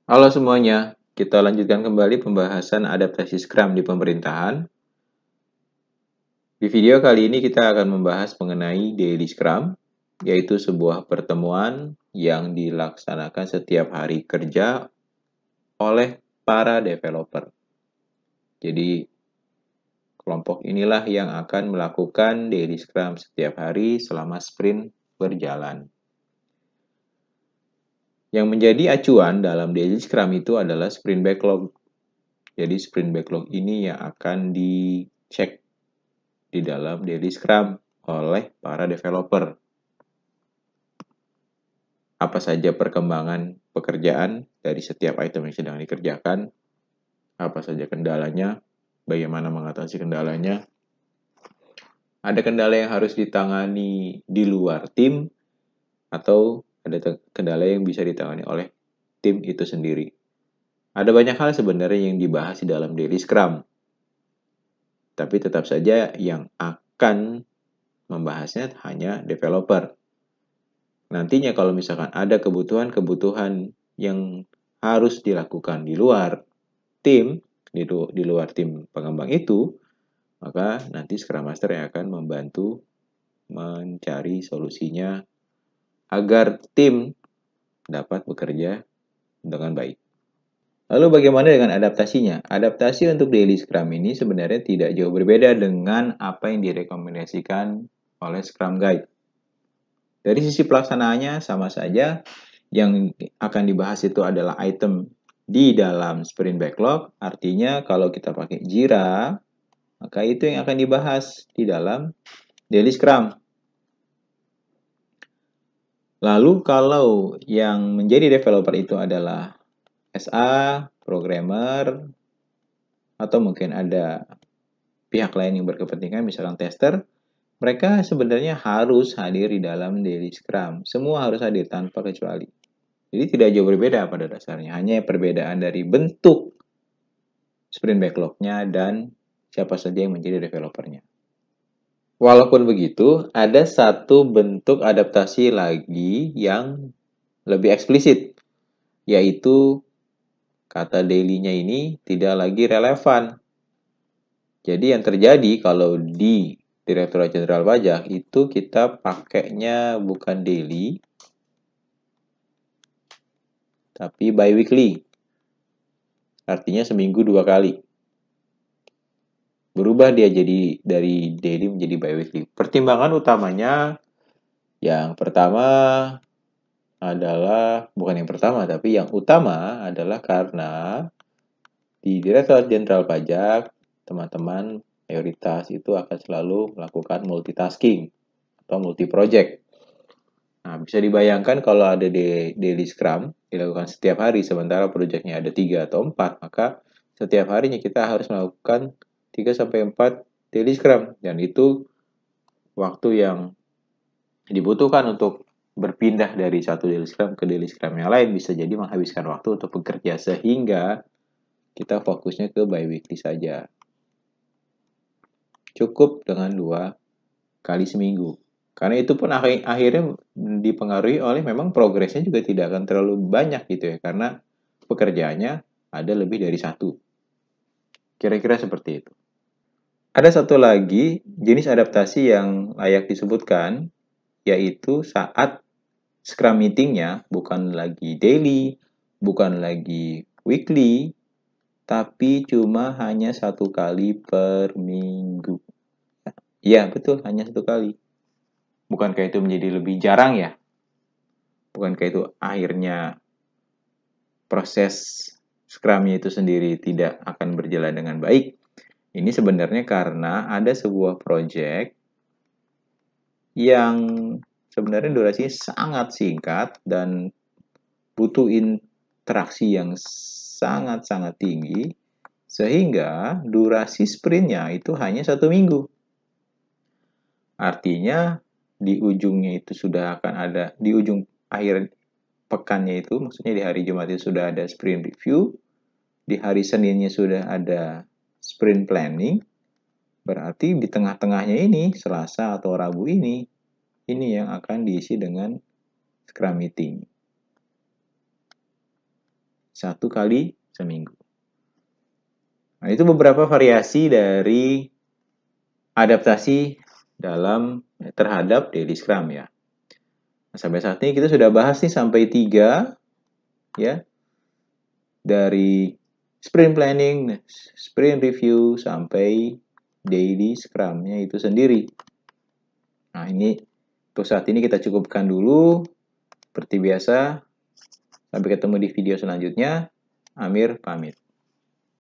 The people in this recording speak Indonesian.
Halo semuanya, kita lanjutkan kembali pembahasan adaptasi Scrum di pemerintahan. Di video kali ini kita akan membahas mengenai Daily Scrum, yaitu sebuah pertemuan yang dilaksanakan setiap hari kerja oleh para developer. Jadi, kelompok inilah yang akan melakukan Daily Scrum setiap hari selama sprint berjalan. Yang menjadi acuan dalam Daily Scrum itu adalah sprint backlog. Jadi sprint backlog ini yang akan dicek di dalam Daily Scrum oleh para developer. Apa saja perkembangan pekerjaan dari setiap item yang sedang dikerjakan, apa saja kendalanya, bagaimana mengatasi kendalanya, ada kendala yang harus ditangani di luar tim, atau ada kendala yang bisa ditangani oleh tim itu sendiri. Ada banyak hal sebenarnya yang dibahas di dalam Daily Scrum, tapi tetap saja yang akan membahasnya hanya developer. Nantinya kalau misalkan ada kebutuhan-kebutuhan yang harus dilakukan di luar tim, di luar tim pengembang itu, maka nanti Scrum Master yang akan membantu mencari solusinya agar tim dapat bekerja dengan baik. Lalu bagaimana dengan adaptasinya? Adaptasi untuk Daily Scrum ini sebenarnya tidak jauh berbeda dengan apa yang direkomendasikan oleh Scrum Guide. Dari sisi pelaksanaannya sama saja, yang akan dibahas itu adalah item di dalam sprint backlog. Artinya kalau kita pakai Jira, maka itu yang akan dibahas di dalam Daily Scrum. Lalu kalau yang menjadi developer itu adalah SA, programmer, atau mungkin ada pihak lain yang berkepentingan, misalkan tester, mereka sebenarnya harus hadir di dalam Daily Scrum. Semua harus hadir tanpa kecuali. Jadi tidak jauh berbeda pada dasarnya, hanya perbedaan dari bentuk sprint backlog-nya dan siapa saja yang menjadi developernya. Walaupun begitu, ada satu bentuk adaptasi lagi yang lebih eksplisit, yaitu kata daily-nya ini tidak lagi relevan. Jadi yang terjadi kalau di Direktorat Jenderal Pajak itu kita pakainya bukan daily, tapi bi-weekly. Artinya seminggu 2 kali. Berubah dia jadi dari daily menjadi bi-weekly. Pertimbangan utamanya yang pertama adalah, bukan yang pertama, tapi yang utama adalah karena di Direktorat Jenderal Pajak, teman-teman mayoritas itu akan selalu melakukan multitasking atau multi-project. Nah, bisa dibayangkan kalau ada daily scrum dilakukan setiap hari, sementara proyeknya ada 3 atau 4, maka setiap harinya kita harus melakukan 3-4 daily scrum. Dan itu waktu yang dibutuhkan untuk berpindah dari satu daily scrum ke daily scrum yang lain bisa jadi menghabiskan waktu untuk bekerja, sehingga kita fokusnya ke bi-weekly saja. Cukup dengan 2 kali seminggu. Karena itu pun akhirnya dipengaruhi oleh memang progresnya juga tidak akan terlalu banyak gitu ya. Karena pekerjaannya ada lebih dari satu. Kira-kira seperti itu. Ada satu lagi jenis adaptasi yang layak disebutkan, yaitu saat Scrum meetingnya bukan lagi daily, bukan lagi weekly, tapi cuma hanya 1 kali per minggu. Ya, betul, hanya 1 kali. Bukankah itu menjadi lebih jarang ya? Bukankah itu akhirnya proses Scrum-nya itu sendiri tidak akan berjalan dengan baik? Ini sebenarnya karena ada sebuah project yang sebenarnya durasinya sangat singkat dan butuh interaksi yang sangat-sangat tinggi, sehingga durasi sprintnya itu hanya 1 minggu. Artinya di ujungnya itu sudah akan ada, di ujung akhir pekannya itu, maksudnya di hari Jumat itu sudah ada sprint review, di hari Seninnya sudah ada sprint planning, berarti di tengah-tengahnya ini, Selasa atau Rabu ini yang akan diisi dengan Scrum meeting. 1 kali seminggu. Nah, itu beberapa variasi dari adaptasi terhadap daily scrum ya. Nah, sampai saat ini kita sudah bahas nih sampai 3 ya. Dari sprint planning, sprint review sampai daily scrum-nya itu sendiri. Nah, ini untuk saat ini kita cukupkan dulu. Seperti biasa, sampai ketemu di video selanjutnya. Amir pamit.